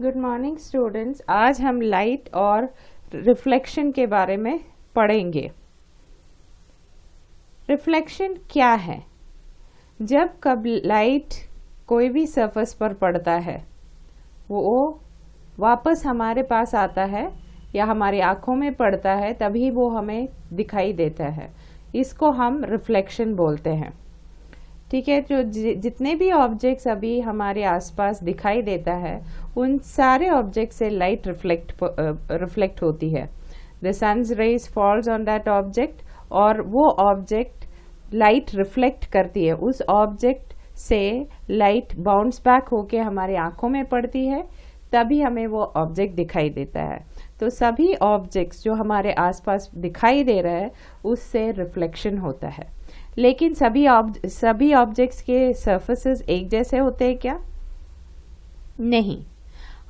Good morning students. आज हम light और रिफ्लेक्शन के बारे में पढ़ेंगे। रिफ्लेक्शन क्या है? जब कब लाइट कोई भी सरफेस पर पड़ता है वो वापस हमारे पास आता है या हमारी आंखों में पड़ता है, तभी वो हमें दिखाई देता है। इसको हम रिफ्लेक्शन बोलते हैं। ठीक है, जो जितने भी ऑब्जेक्ट्स अभी हमारे आसपास दिखाई देता है उन सारे ऑब्जेक्ट से लाइट रिफ्लेक्ट होती है। The sun's rays falls on that object और वो ऑब्जेक्ट लाइट रिफ्लेक्ट करती है। उस ऑब्जेक्ट से लाइट बाउंस बैक होके हमारी आंखों में पड़ती है, तभी हमें वो ऑब्जेक्ट दिखाई देता है। तो सभी ऑब्जेक्ट्स जो हमारे आसपास दिखाई दे रहे हैं उससे रिफ्लेक्शन होता है। लेकिन सभी ऑब्जेक्ट्स के सरफेसेस एक जैसे होते हैं क्या? नहीं।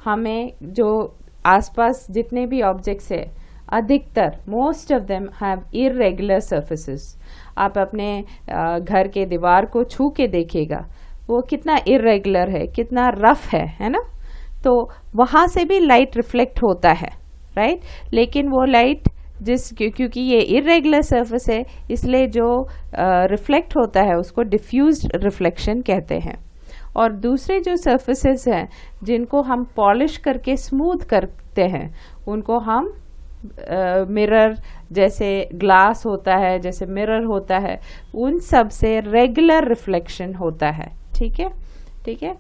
हमें जो आसपास जितने भी ऑब्जेक्ट्स है, अधिकतर most of them have irregular surfaces. आप अपने घर के दीवार को छू के देखिएगा, वो कितना इरेगुलर है, कितना रफ है ना? तो वहां से भी लाइट रिफ्लेक्ट होता है, राइट? लेकिन वो लाइट क्योंकि ये इरेगुलर सरफेस है, इसलिए जो रिफ्लेक्ट होता है उसको डिफ्यूज्ड रिफ्लेक्शन कहते हैं। और दूसरे जो सरफेसेस हैं जिनको हम पॉलिश करके स्मूथ करते हैं उनको हम मिरर, जैसे ग्लास होता है, जैसे मिरर होता है, उन सब से रेगुलर रिफ्लेक्शन होता है। ठीक है, ठीक है।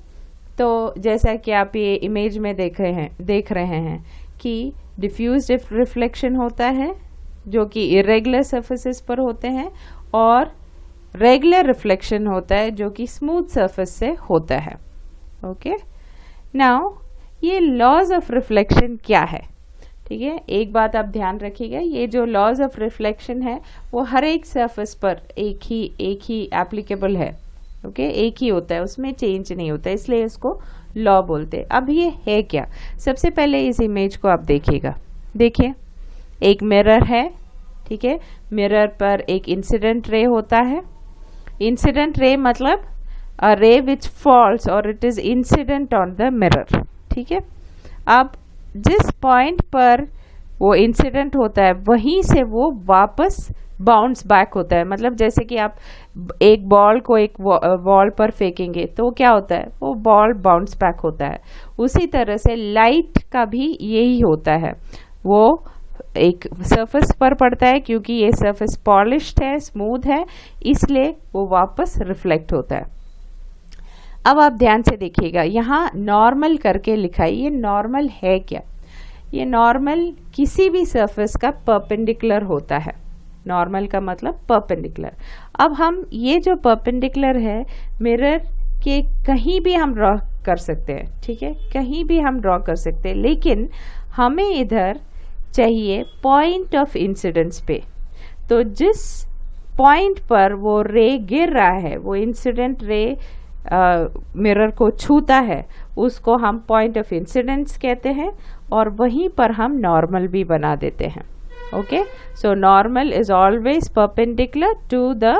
तो जैसा कि आप ये इमेज में देख रहे हैं कि डिफ्यूज रिफ्लेक्शन होता है जो कि इरेगुलर सरफेसेस पर होते हैं, और रेगुलर रिफ्लेक्शन होता है जो कि स्मूथ सरफेस से होता है। ओके, नाउ ये लॉज ऑफ रिफ्लेक्शन क्या है? ठीक है, एक बात आप ध्यान रखिएगा, ये जो लॉज ऑफ रिफ्लेक्शन है वो हर एक सरफेस पर एक ही एप्लीकेबल है। ओके, एक ही होता है, उसमें चेंज नहीं होता है, इसलिए इसको लॉ बोलते हैं। अब ये है क्या? सबसे पहले इस इमेज को आप देखिएगा। देखिए, एक मिरर है। ठीक है, मिरर पर एक इंसिडेंट रे होता है। इंसिडेंट रे मतलब अ रे विच फॉल्स और it is incident on the mirror. ठीक है, अब जिस पॉइंट पर वो इंसिडेंट होता है वहीं से वो वापस बाउंस बैक होता है। मतलब जैसे कि आप एक बॉल को एक वॉल पर फेंकेंगे तो क्या होता है, वो बॉल बाउंस बैक होता है। उसी तरह से लाइट का भी यही होता है, वो एक सरफेस पर पड़ता है, क्योंकि ये सरफेस पॉलिश्ड है, स्मूथ है, इसलिए वो वापस रिफ्लेक्ट होता है। अब आप ध्यान से देखिएगा, यहाँ नॉर्मल करके लिखा है। ये नॉर्मल है क्या? ये नॉर्मल किसी भी सरफेस का परपेंडिकुलर होता है। नॉर्मल का मतलब परपेंडिकुलर। अब हम ये जो परपेंडिकुलर है मिरर के कहीं भी हम ड्रॉ कर सकते हैं। ठीक है, कहीं भी हम ड्रॉ कर सकते हैं, लेकिन हमें इधर चाहिए पॉइंट ऑफ इंसिडेंस पे। तो जिस पॉइंट पर वो रे गिर रहा है, वो इंसिडेंट रे मिरर को छूता है, उसको हम पॉइंट ऑफ इंसिडेंस कहते हैं, और वहीं पर हम नॉर्मल भी बना देते हैं। Okay, so normal is always perpendicular to the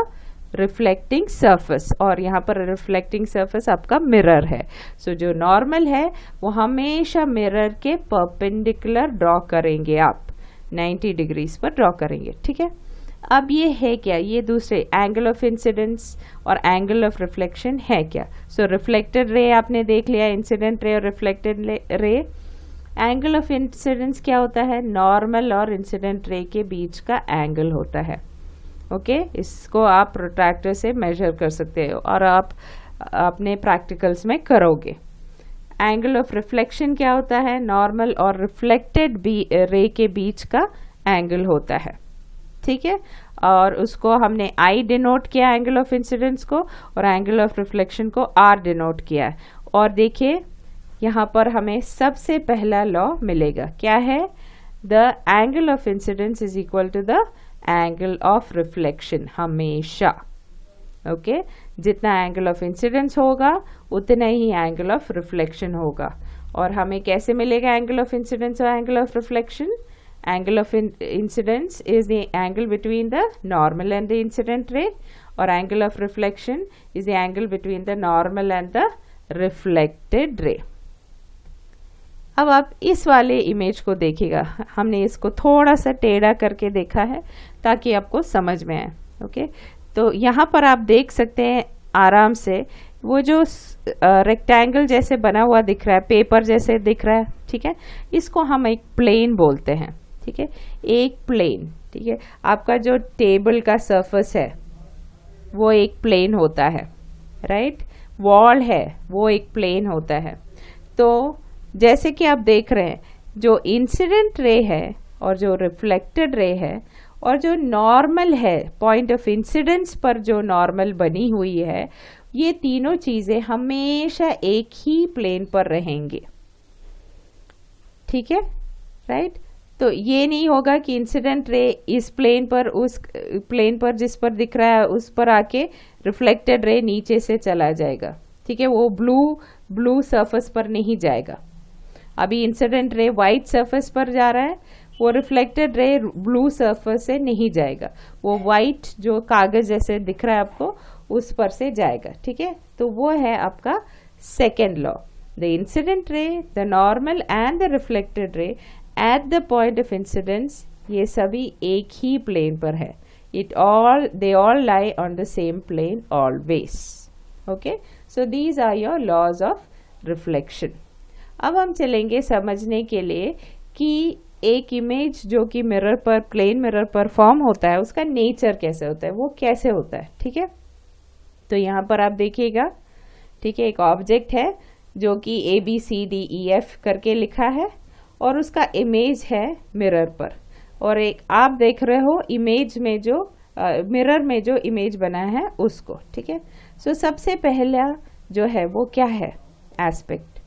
reflecting surface, और यहाँ पर रिफ्लेक्टिंग सरफेस आपका मिरर है। सो जो नॉर्मल है वो हमेशा मिरर के परपेंडिकुलर ड्रॉ करेंगे, आप 90 डिग्रीज पर ड्रॉ करेंगे। ठीक है, अब ये है क्या? ये दूसरे एंगल ऑफ इंसिडेंस और एंगल ऑफ रिफ्लेक्शन है क्या? सो रिफ्लेक्टेड रे आपने देख लिया, इंसिडेंट रे और reflected ray. Angle of incidence क्या होता है? नॉर्मल और इंसिडेंट रे के बीच का एंगल होता है। ओके, इसको आप प्रोट्रैक्टर से मेजर कर सकते हो और आप अपने प्रैक्टिकल्स में करोगे। एंगल ऑफ रिफ्लेक्शन क्या होता है? नॉर्मल और रिफ्लेक्टेड रे के बीच का एंगल होता है। ठीक है, और उसको हमने आई डिनोट किया एंगल ऑफ इंसिडेंस को, और एंगल ऑफ रिफ्लेक्शन को आर डिनोट किया है। और देखिए यहाँ पर हमें सबसे पहला लॉ मिलेगा, क्या है? The angle of incidence is equal to the angle of reflection, हमेशा। ओके, जितना एंगल ऑफ इंसिडेंस होगा उतना ही एंगल ऑफ रिफ्लेक्शन होगा। और हमें कैसे मिलेगा एंगल ऑफ इंसिडेंस और angle of reflection? Angle of incidence is the angle between the normal and the incident ray, or angle of reflection is the angle between the normal and the reflected ray. अब आप इस वाले image को देखिएगा, हमने इसको थोड़ा सा टेढ़ा करके देखा है ताकि आपको समझ में आए। ओके, तो यहाँ पर आप देख सकते हैं आराम से वो जो रेक्टेंगल जैसे बना हुआ दिख रहा है, पेपर जैसे दिख रहा है, ठीक है, इसको हम एक प्लेन बोलते हैं। ठीक है, एक प्लेन। ठीक है, आपका जो टेबल का सरफेस है वो एक प्लेन होता है, राइट, वॉल है वो एक प्लेन होता है। तो जैसे कि आप देख रहे हैं, जो इंसिडेंट रे है और जो रिफ्लेक्टेड रे है और जो नॉर्मल है, पॉइंट ऑफ इंसिडेंस पर जो नॉर्मल बनी हुई है, ये तीनों चीजें हमेशा एक ही प्लेन पर रहेंगे। ठीक है, राइट। तो ये नहीं होगा कि इंसिडेंट रे इस प्लेन पर, उस प्लेन पर जिस पर दिख रहा है उस पर आके रिफ्लेक्टेड रे नीचे से चला जाएगा। ठीक है, वो ब्लू सरफेस पर नहीं जाएगा। अभी इंसिडेंट रे व्हाइट सरफेस पर जा रहा है, वो रिफ्लेक्टेड रे ब्लू सरफेस से नहीं जाएगा, वो व्हाइट जो कागज जैसे दिख रहा है आपको उस पर से जाएगा। ठीक है, तो वो है आपका second law. The incident ray, the normal and the reflected ray at the point of incidence, ये सभी एक ही प्लेन पर है। they all lie on the same plane always. Okay, so these are your laws of reflection. अब हम चलेंगे समझने के लिए कि एक इमेज जो कि मिरर पर, प्लेन मिरर पर फॉर्म होता है, उसका नेचर कैसे होता है, वो कैसे होता है। ठीक है, तो यहाँ पर आप देखिएगा, ठीक है, एक ऑब्जेक्ट है जो कि ABCDEF करके लिखा है और उसका इमेज है मिरर पर, और एक आप देख रहे हो इमेज में जो मिरर में जो इमेज बना है उसको। ठीक है, सो सबसे पहला जो है वो क्या है एस्पेक्ट,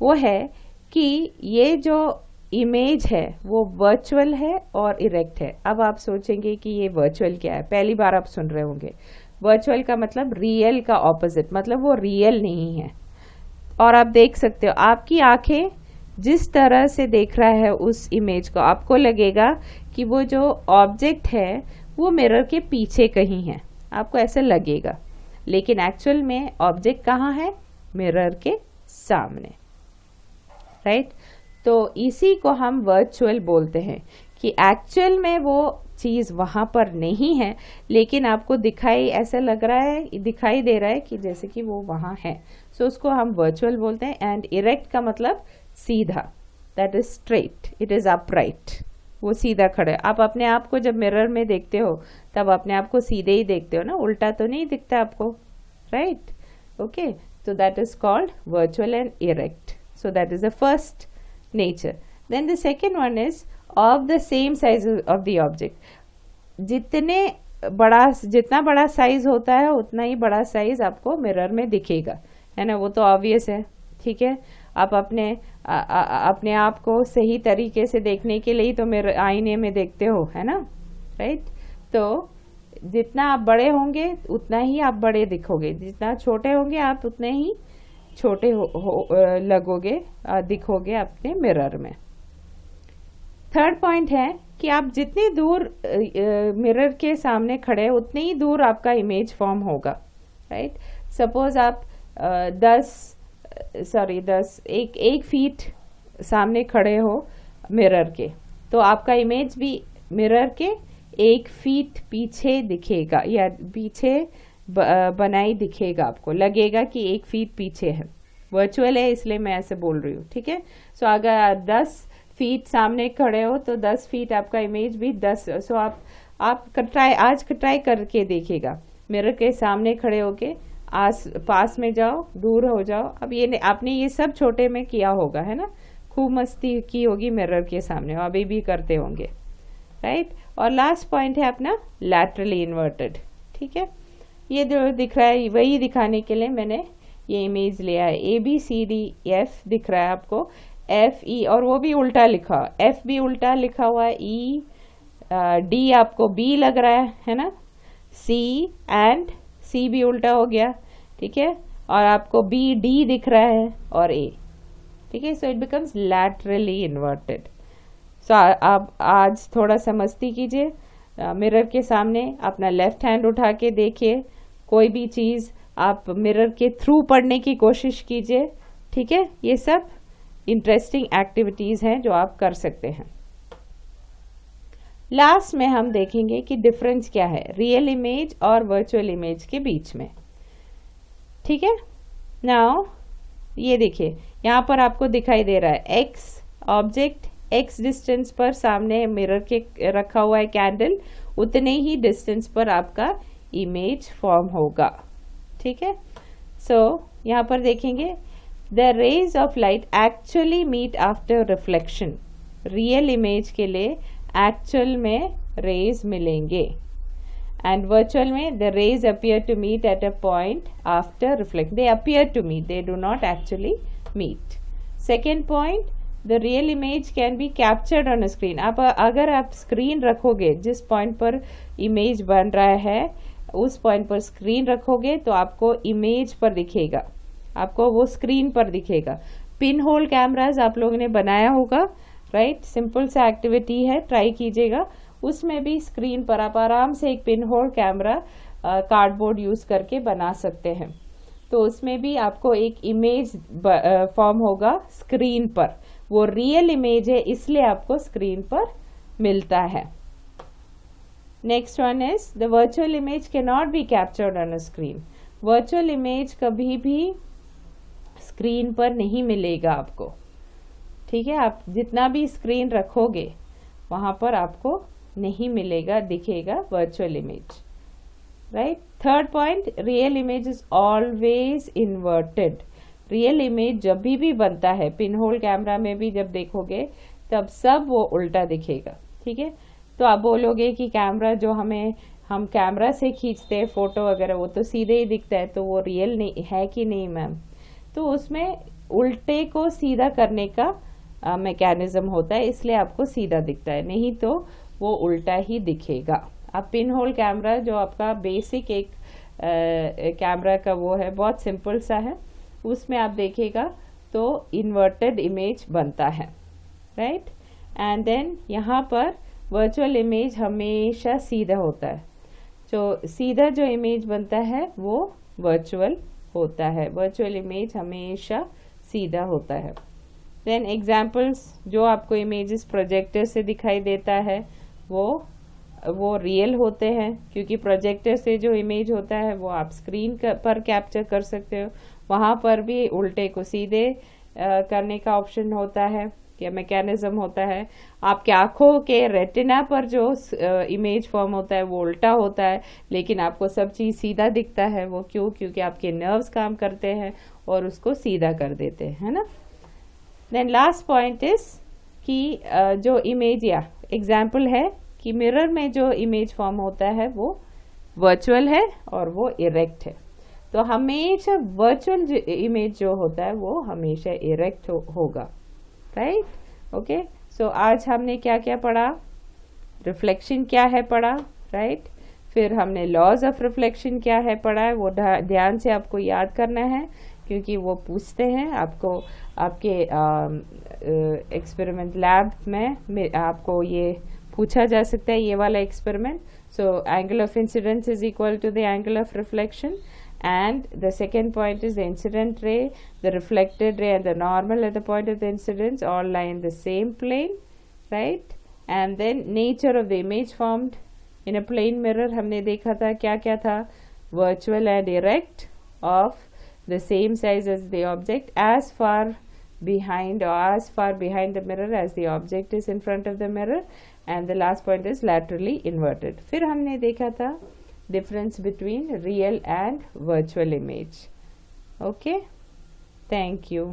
वो है कि ये जो इमेज है वो वर्चुअल है और इरेक्ट है। अब आप सोचेंगे कि ये वर्चुअल क्या है, पहली बार आप सुन रहे होंगे। वर्चुअल का मतलब रियल का ऑपोजिट, मतलब वो रियल नहीं है। और आप देख सकते हो आपकी आंखें जिस तरह से देख रहा है उस इमेज को, आपको लगेगा कि वो जो ऑब्जेक्ट है वो मिरर के पीछे कहीं है, आपको ऐसा लगेगा, लेकिन एक्चुअल में ऑब्जेक्ट कहाँ है, मिरर के सामने, राइट। तो इसी को हम वर्चुअल बोलते हैं कि एक्चुअल में वो चीज वहां पर नहीं है, लेकिन आपको दिखाई ऐसा लग रहा है, दिखाई दे रहा है कि जैसे कि वो वहां है। सो उसको हम वर्चुअल बोलते हैं। एंड इरेक्ट का मतलब सीधा, that is straight, it is upright, वो सीधा खड़ा है। आप अपने आप को जब मिरर में देखते हो तब अपने आप को सीधे ही देखते हो ना, उल्टा तो नहीं दिखता आपको, right. Okay, so that is called virtual and erect. So that is the first nature. Then the second one is of the same size of the object. जितना बड़ा साइज होता है उतना ही बड़ा साइज आपको मिरर में दिखेगा, है ना, वो तो ऑब्वियस है। ठीक है, आप अपने आप को सही तरीके से देखने के लिए तो मिरर आईने में देखते हो, है ना, राइट। तो जितना आप बड़े होंगे उतना ही आप बड़े दिखोगे, जितना छोटे होंगे आप उतने ही छोटे लगोगे, दिखोगे अपने मिरर में। थर्ड पॉइंट है कि आप जितनी दूर मिरर के सामने खड़े उतनी ही दूर आपका इमेज फॉर्म होगा, राइट। सपोज आप 1 फीट सामने खड़े हो मिरर के, तो आपका इमेज भी मिरर के 1 फीट पीछे दिखेगा, या पीछे बनाई दिखेगा, आपको लगेगा कि 1 फीट पीछे है। वर्चुअल है इसलिए मैं ऐसे बोल रही हूँ, ठीक है। सो अगर 10 फीट सामने खड़े हो तो 10 फीट आपका इमेज भी 10। सो आप ट्राई करके देखिएगा, मिरर के सामने खड़े होके पास में जाओ, दूर हो जाओ। अब ये आपने ये सब छोटे में किया होगा, है ना, खूब मस्ती की होगी मिरर के सामने, अभी भी करते होंगे, राइट। और लास्ट पॉइंट है अपना लैटरली इन्वर्टेड, ठीक है। ये जो दिख रहा है वही दिखाने के लिए मैंने ये इमेज लिया है। ABCDF दिख रहा है आपको, FE, और वो भी उल्टा लिखा, F भी उल्टा लिखा हुआ है, D आपको B लग रहा है ना, C एंड C भी उल्टा हो गया, ठीक है, और आपको BD दिख रहा है और A, ठीक है। So it becomes laterally inverted. सो आप आज थोड़ा सा मस्ती कीजिए, मिरर के सामने अपना लेफ्ट हैंड उठा के देखिए, कोई भी चीज़ आप मिरर के थ्रू पढ़ने की कोशिश कीजिए, ठीक है। ये सब इंटरेस्टिंग एक्टिविटीज़ हैं जो आप कर सकते हैं। लास्ट में हम देखेंगे कि डिफरेंस क्या है रियल इमेज और वर्चुअल इमेज के बीच में। ठीक है, नाउ ये देखिए यहाँ पर आपको दिखाई दे रहा है एक्स ऑब्जेक्ट, एक्स डिस्टेंस पर सामने मिरर के रखा हुआ है कैंडल, उतने ही डिस्टेंस पर आपका इमेज फॉर्म होगा। ठीक है, सो यहाँ पर देखेंगे the rays of light actually meet after reflection. Real image के लिए एक्चुअल में रेज मिलेंगे एंड वर्चुअल में the rays appear to meet at a point after reflect. They appear to meet, they do not actually meet. Second point, the real image can be captured on a screen. अगर आप screen रखोगे, जिस point पर image बन रहा है उस point पर स्क्रीन रखोगे तो आपको इमेज पर दिखेगा, आपको वो स्क्रीन पर दिखेगा। पिन होल कैमराज आप लोगों ने बनाया होगा, राइट, सिंपल सा एक्टिविटी है, ट्राई कीजिएगा। उसमें भी स्क्रीन पर आप आराम से एक pin hole camera cardboard use करके बना सकते हैं। तो उसमें भी आपको एक इमेज फॉर्म होगा स्क्रीन पर, वो रियल इमेज है इसलिए आपको स्क्रीन पर मिलता है। Next one is the virtual image can not be captured on a screen. Virtual image कभी भी स्क्रीन पर नहीं मिलेगा आपको। ठीक है, आप जितना भी स्क्रीन रखोगे वहां पर आपको नहीं मिलेगा, दिखेगा virtual image, right. Third point, real image is always inverted. Real image जब भी बनता है, पिन होल कैमरा में भी जब देखोगे तब सब वो उल्टा दिखेगा। ठीक है, तो आप बोलोगे कि कैमरा जो हम कैमरा से खींचते हैं फोटो वगैरह वो तो सीधे ही दिखता है, तो वो रियल नहीं है कि नहीं मैम? तो उसमें उल्टे को सीधा करने का मैकेनिज्म होता है, इसलिए आपको सीधा दिखता है, नहीं तो वो उल्टा ही दिखेगा। अब पिन होल कैमरा जो आपका बेसिक एक कैमरा का वो है, बहुत सिंपल सा है, उसमें आप देखिएगा तो इन्वर्टेड इमेज बनता है, राइट। एंड देन यहाँ पर वर्चुअल इमेज हमेशा सीधा होता है, जो सीधा जो इमेज बनता है वो वर्चुअल होता है। वर्चुअल इमेज हमेशा सीधा होता है। देन एग्जाम्पल्स, जो आपको इमेजेस प्रोजेक्टर से दिखाई देता है वो रियल होते हैं, क्योंकि प्रोजेक्टर से जो इमेज होता है वो आप स्क्रीन पर कैप्चर कर सकते हो। वहाँ पर भी उल्टे को सीधे करने का ऑप्शन होता है या मैकेनिज्म होता है। आपके आंखों के रेटिना पर जो इमेज फॉर्म होता है वो उल्टा होता है, लेकिन आपको सब चीज़ सीधा दिखता है। वो क्यों? क्योंकि आपके नर्व्स काम करते हैं और उसको सीधा कर देते हैं, है ना। देन लास्ट पॉइंट इज कि जो इमेज या एग्जाम्पल है कि मिरर में जो इमेज फॉर्म होता है वो वर्चुअल है और वो इरेक्ट है। तो हमेशा वर्चुअल इमेज जो होता है वो हमेशा इरेक्ट होगा, राइट। ओके, सो आज हमने क्या क्या पढ़ा? रिफ्लेक्शन क्या है पढ़ा, राइट। फिर हमने लॉज ऑफ रिफ्लेक्शन क्या है पढ़ा है, वो ध्यान से आपको याद करना है, क्योंकि वो पूछते हैं आपको आपके एक्सपेरिमेंट लैब में आपको ये पूछा जा सकता है, ये वाला experiment. So angle of incidence is equal to the angle of reflection, and the second point is the incident ray, the reflected ray and the normal at the point of the incidence all lie in the same plane, right. And then nature of the image formed in a plane mirror, हमने देखा था क्या क्या था, virtual and erect of the same size as the object, as far behind or as far behind the mirror as the object is in front of the mirror, and the last point is laterally inverted. फिर हमने देखा था difference between real and virtual image. Okay, thank you.